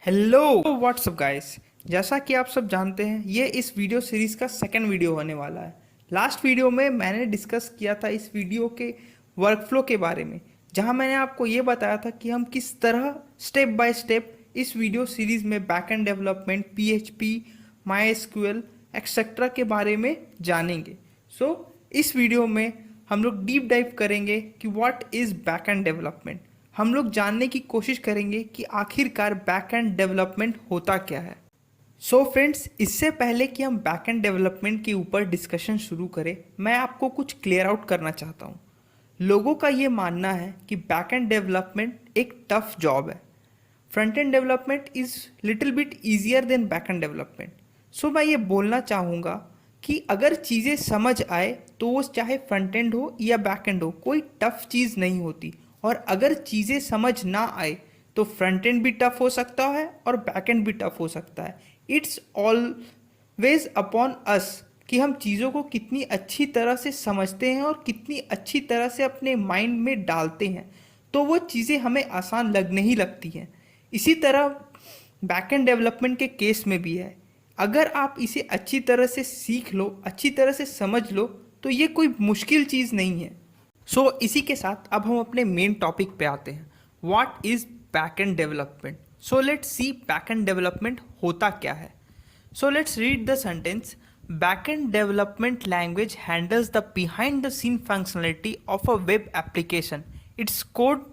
Hello what's up guys. जैसा कि आप सब जानते हैं ये इस वीडियो सीरीज़ का सेकंड वीडियो होने वाला है। लास्ट वीडियो में मैंने डिस्कस किया था इस वीडियो के वर्कफ्लो के बारे में, जहां मैंने आपको ये बताया था कि हम किस तरह स्टेप बाय स्टेप इस वीडियो सीरीज़ में backend development, PHP, MySQL etcetera के बारे में जानेंगे। इस वीडियो में हम लोग डीप डाइव करेंगे कि व्हाट इज़ बैकएंड डेवलपमेंट। हम लोग जानने की कोशिश करेंगे कि आखिरकार बैकएंड डेवलपमेंट होता क्या है। फ्रेंड्स, इससे पहले कि हम बैकएंड डेवलपमेंट के ऊपर डिस्कशन शुरू करें, मैं आपको कुछ क्लियर आउट करना चाहता हूँ। लोगों का ये मानना है कि बैकएंड डेवलपमेंट एक टफ जॉब है। Front end development is little bit easier than backend development. मैं ये बोलना चाहूँगा कि अगर चीज़ें समझ आए तो वो चाहे फ्रंट एंड हो या बैक एंड हो, कोई टफ चीज़ नहीं होती। और अगर चीज़ें समझ ना आए तो फ्रंट एंड भी टफ हो सकता है और बैक एंड भी टफ हो सकता है। इट्स ऑलवेज अपॉन अस कि हम चीज़ों को कितनी अच्छी तरह से समझते हैं और कितनी अच्छी तरह से अपने माइंड में डालते हैं, तो वो चीज़ें हमें आसान लगने ही लगती हैं। इसी तरह बैक एंड डेवलपमेंट के केस में भी है। अगर आप इसे अच्छी तरह से सीख लो, अच्छी तरह से समझ लो, तो ये कोई मुश्किल चीज़ नहीं है। इसी के साथ अब हम अपने मेन टॉपिक पे आते हैं। What is back end development. Let's see back end development होता क्या है। Let's read the sentence. Back end development language handles the behind the scene functionality of a web application. It's code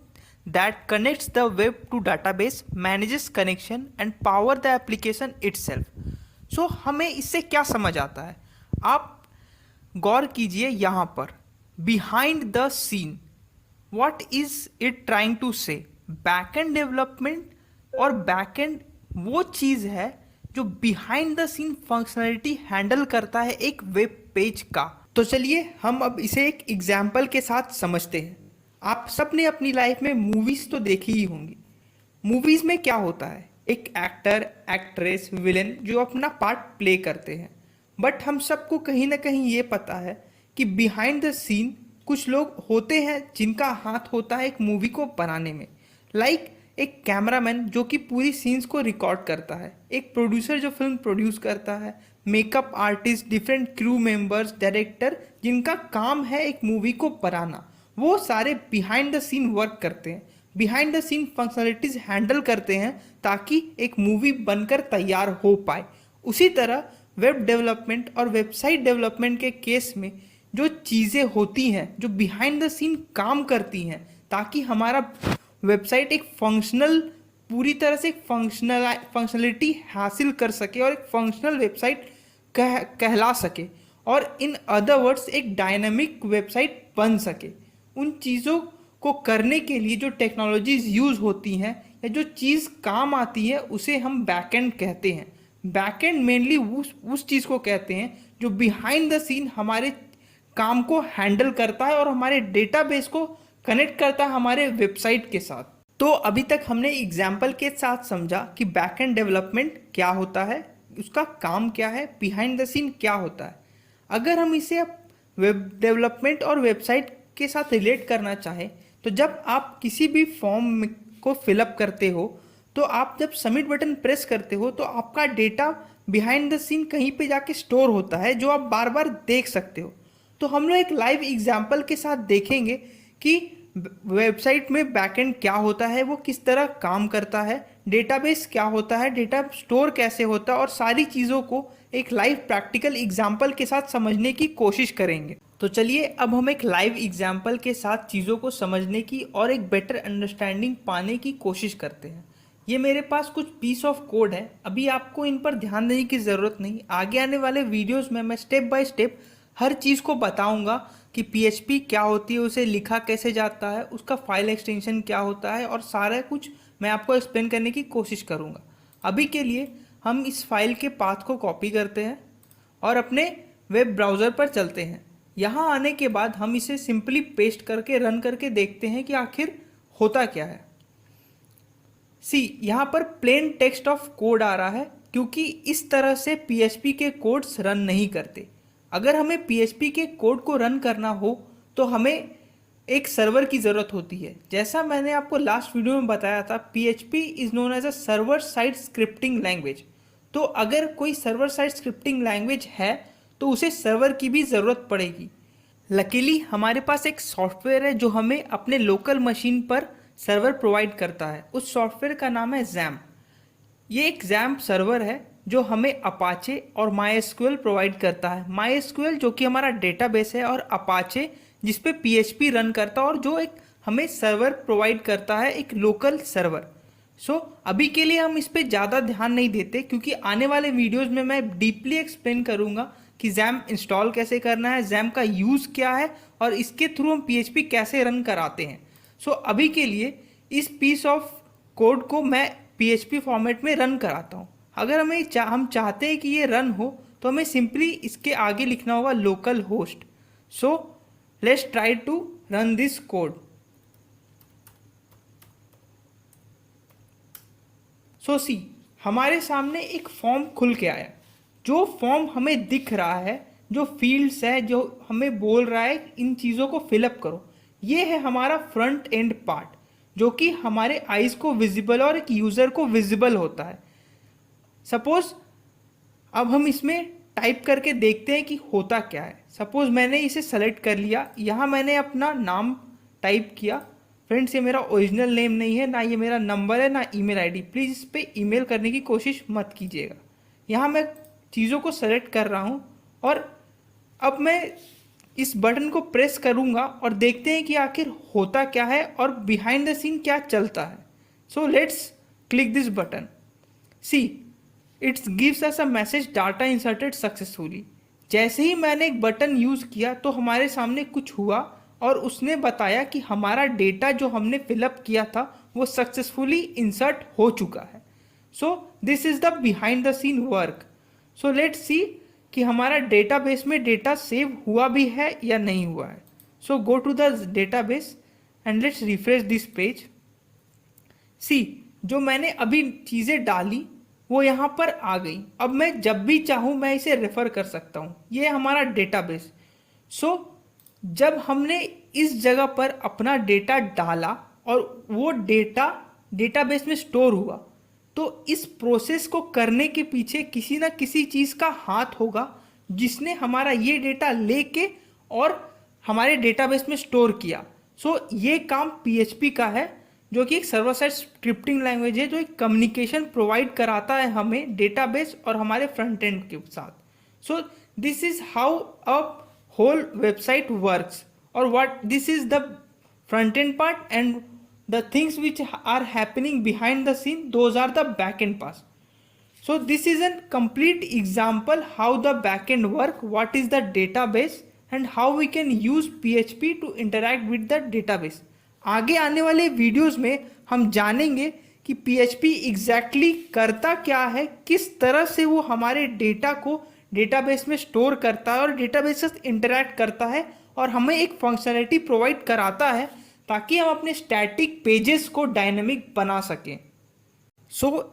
that connects the web to database, manages connection and power the application itself। हमें इससे क्या समझ आता है, आप गौर कीजिए यहाँ पर। Behind the scene, what is it trying to say. Backend development और बैकएंड वो चीज़ है जो behind the scene functionality handle करता है एक वेब पेज का। तो चलिए हम अब इसे एक एग्जाम्पल के साथ समझते हैं। आप सब ने अपनी लाइफ में मूवीज़ तो देखी ही होंगी। मूवीज़ में क्या होता है, एक एक्टर, एक्ट्रेस, विलेन जो अपना पार्ट प्ले करते हैं। बट हम सबको कहीं ना कहीं ये पता है कि बिहाइंड द सीन कुछ लोग होते हैं जिनका हाथ होता है एक मूवी को बनाने में। लाइक एक कैमरामैन जो कि पूरी सीन्स को रिकॉर्ड करता है, एक प्रोड्यूसर जो फिल्म प्रोड्यूस करता है, makeup artist, different crew members, director जिनका काम है एक मूवी को बनाना। वो सारे बिहाइंड द सीन वर्क करते हैं, behind the scene functionalities handle करते हैं ताकि एक मूवी बनकर तैयार हो पाए। उसी तरह वेब डेवलपमेंट और वेबसाइट डेवलपमेंट के केस में जो चीज़ें होती हैं जो बिहाइंड द सीन काम करती हैं ताकि हमारा वेबसाइट एक फंक्शनल, पूरी तरह से फंक्शनलिटी हासिल कर सके और एक फंक्शनल वेबसाइट कहला सके, और इन अदर वर्ड्स एक डायनामिक वेबसाइट बन सके। उन चीज़ों को करने के लिए जो टेक्नोलॉजीज यूज़ होती हैं या जो चीज़ काम आती है उसे हम बैकएंड कहते हैं। बैकएंड मेनली उस चीज़ को कहते हैं जो बिहाइंड द सीन हमारे काम को हैंडल करता है और हमारे डेटाबेस को कनेक्ट करता है हमारे वेबसाइट के साथ। तो अभी तक हमने एग्जाम्पल के साथ समझा कि बैकएंड डेवलपमेंट क्या होता है, उसका काम क्या है, बिहाइंड द सीन क्या होता है। अगर हम इसे वेब डेवलपमेंट और वेबसाइट के साथ रिलेट करना चाहें तो जब आप किसी भी फॉर्म को फिलअप करते हो तो आप जब सबमिट बटन प्रेस करते हो तो आपका डेटा बिहाइंड द सीन कहीं पे जाके स्टोर होता है जो आप बार बार देख सकते हो। तो हम लोग एक लाइव एग्जांपल के साथ देखेंगे कि वेबसाइट में बैकएंड क्या होता है, वो किस तरह काम करता है, डेटाबेस क्या होता है, डेटा स्टोर कैसे होता है, और सारी चीज़ों को एक लाइव प्रैक्टिकल एग्जांपल के साथ समझने की कोशिश करेंगे। तो चलिए अब हम एक लाइव एग्जाम्पल के साथ चीज़ों को समझने की और एक बेटर अंडरस्टैंडिंग पाने की कोशिश करते हैं। ये मेरे पास कुछ पीस ऑफ कोड है, अभी आपको इन पर ध्यान देने की ज़रूरत नहीं। आगे आने वाले वीडियोस में मैं स्टेप बाय स्टेप हर चीज़ को बताऊंगा कि पीएचपी क्या होती है, उसे लिखा कैसे जाता है, उसका फाइल एक्सटेंशन क्या होता है, और सारा कुछ मैं आपको एक्सप्लेन करने की कोशिश करूँगा। अभी के लिए हम इस फाइल के पाथ को कॉपी करते हैं और अपने वेब ब्राउज़र पर चलते हैं। यहाँ आने के बाद हम इसे सिंपली पेस्ट करके रन करके देखते हैं कि आखिर होता क्या है। यहाँ पर प्लेन टेक्स्ट ऑफ कोड आ रहा है क्योंकि इस तरह से पीएचपी के कोड्स रन नहीं करते। अगर हमें पीएचपी के कोड को रन करना हो तो हमें एक सर्वर की ज़रूरत होती है। जैसा मैंने आपको लास्ट वीडियो में बताया था, PHP is known as a server side scripting language. तो अगर कोई सर्वर साइड स्क्रिप्टिंग लैंग्वेज है तो उसे सर्वर की भी ज़रूरत पड़ेगी। लकीली हमारे पास एक सॉफ्टवेयर है जो हमें अपने लोकल मशीन पर सर्वर प्रोवाइड करता है। उस सॉफ्टवेयर का नाम है XAMPP। ये एक XAMPP सर्वर है जो हमें अपाचे और MySQL प्रोवाइड करता है। MySQL जो कि हमारा डेटाबेस है, और अपाचे जिस पे PHP रन करता है, और जो एक हमें सर्वर प्रोवाइड करता है, एक लोकल सर्वर। अभी के लिए हम इस पे ज़्यादा ध्यान नहीं देते, क्योंकि आने वाले वीडियोस में मैं डीपली एक्सप्लेन करूँगा कि XAMPP इंस्टॉल कैसे करना है, XAMPP का यूज़ क्या है, और इसके थ्रू हम PHP कैसे रन कराते हैं। अभी के लिए इस पीस ऑफ कोड को मैं PHP फॉर्मेट में रन कराता हूँ। अगर हम चाहते हैं कि ये रन हो तो हमें सिंपली इसके आगे लिखना होगा local host. Let's try to run this code. See हमारे सामने एक फॉर्म खुल के आया। जो फॉर्म हमें दिख रहा है, जो फील्ड्स है, जो हमें बोल रहा है इन चीज़ों को फिलअप करो, ये है हमारा फ्रंट एंड पार्ट, जो कि हमारे आइज़ को विजिबल और एक यूज़र को विजिबल होता है। सपोज अब हम इसमें टाइप करके देखते हैं कि होता क्या है। सपोज मैंने इसे सेलेक्ट कर लिया, यहाँ मैंने अपना नाम टाइप किया। फ्रेंड्स, ये मेरा ओरिजिनल नेम नहीं है, ना ये मेरा नंबर है, ना ईमेल आईडी। प्लीज़ इस पर ईमेल करने की कोशिश मत कीजिएगा। यहाँ मैं चीज़ों को सेलेक्ट कर रहा हूँ, और अब मैं इस बटन को प्रेस करूँगा और देखते हैं कि आखिर होता क्या है और बिहाइंड द सीन क्या चलता है। Let's click this button. See it's gives us a message data inserted successfully. जैसे ही मैंने एक बटन यूज़ किया तो हमारे सामने कुछ हुआ, और उसने बताया कि हमारा डेटा जो हमने फिलअप किया था वो सक्सेसफुली इंसर्ट हो चुका है। This is the behind the scene work. Let's see कि हमारा डेटाबेस में डेटा सेव हुआ भी है या नहीं हुआ है। Go to the database and let's refresh this page. See जो मैंने अभी चीज़ें डाली वो यहाँ पर आ गई। अब मैं जब भी चाहूँ मैं इसे रेफ़र कर सकता हूँ। ये हमारा डेटाबेस। जब हमने इस जगह पर अपना डेटा डाला और वो डेटा डेटाबेस में स्टोर हुआ, तो इस प्रोसेस को करने के पीछे किसी ना किसी चीज़ का हाथ होगा, जिसने हमारा ये डेटा लेके और हमारे डेटाबेस में स्टोर किया। ये काम PHP का है, जो कि एक सर्वर साइड स्क्रिप्टिंग लैंग्वेज है, जो एक कम्युनिकेशन प्रोवाइड कराता है हमें डेटाबेस और हमारे फ्रंट एंड के साथ। This is how a whole website works, or what this is the front end part, and the things which are happening behind the scene, those are the back end parts. This is a complete example how the back end work, what is the database, and how we can use PHP to interact with the database. आगे आने वाले videos में हम जानेंगे कि PHP exactly करता क्या है, किस तरह से वो हमारे डेटा को डेटाबेस में स्टोर करता है और डेटाबेस से इंटरैक्ट करता है, और हमें एक फंक्शनैलिटी प्रोवाइड कराता है ताकि हम अपने स्टैटिक पेजेस को डायनेमिक बना सकें।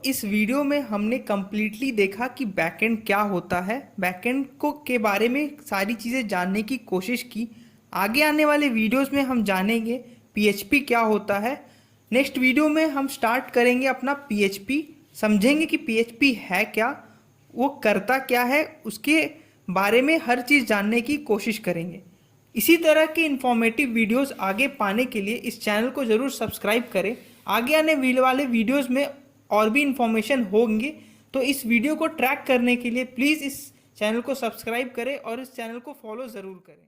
इस वीडियो में हमने कम्प्लीटली देखा कि बैकएंड क्या होता है, बैकएंड को के बारे में सारी चीज़ें जानने की कोशिश की। आगे आने वाले वीडियोस में हम जानेंगे PHP क्या होता है। नेक्स्ट वीडियो में हम स्टार्ट करेंगे अपना PHP, समझेंगे कि PHP है क्या, वो करता क्या है, उसके बारे में हर चीज़ जानने की कोशिश करेंगे। इसी तरह के इन्फॉर्मेटिव वीडियोस आगे पाने के लिए इस चैनल को ज़रूर सब्सक्राइब करें। आगे आने वाले वीडियोस में और भी इन्फॉर्मेशन होंगे, तो इस वीडियो को ट्रैक करने के लिए प्लीज़ इस चैनल को सब्सक्राइब करें और इस चैनल को फॉलो ज़रूर करें।